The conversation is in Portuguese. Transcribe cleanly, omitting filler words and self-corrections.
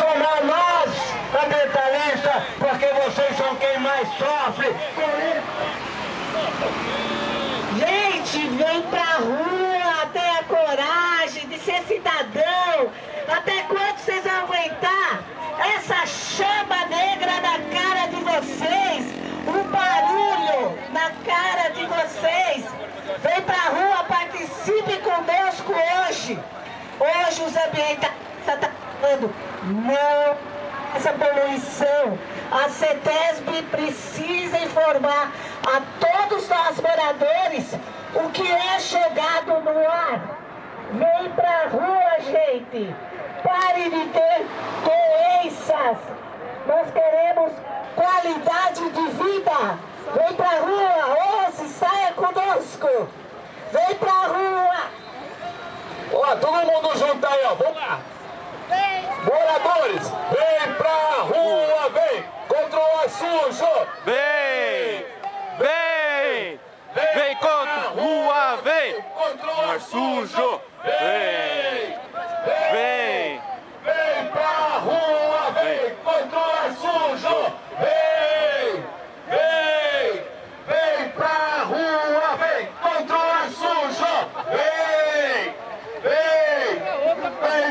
somar nós, ambientalistas, porque vocês são quem mais sofre com isso. Gente, vem pra rua, tenha a coragem de ser cidadão. Até quando vocês vão aguentar essa chama negra na cara de vocês? O barulho na cara de vocês? Vem pra rua, participe conosco hoje. Hoje os ambientalistas estão falando, não, essa poluição. A CETESB precisa informar a todos nós moradores o que é jogado no ar. Vem pra rua, gente. Pare de ter doenças. Nós queremos qualidade de vida. Vem pra rua, ouça, saia conosco. Vem pra rua. Ó, todo mundo junto aí, ó. Vamos lá. Moradores, vem pra rua, vem. Contra o ar sujo. Vem, vem, vem contra a rua, vem. Contra o ar sujo. Vem, vem, Vem pra rua, vem. Contra o ar sujo. Vem, vem, vem pra rua, vem. Contra o ar sujo. Vem, vem, vem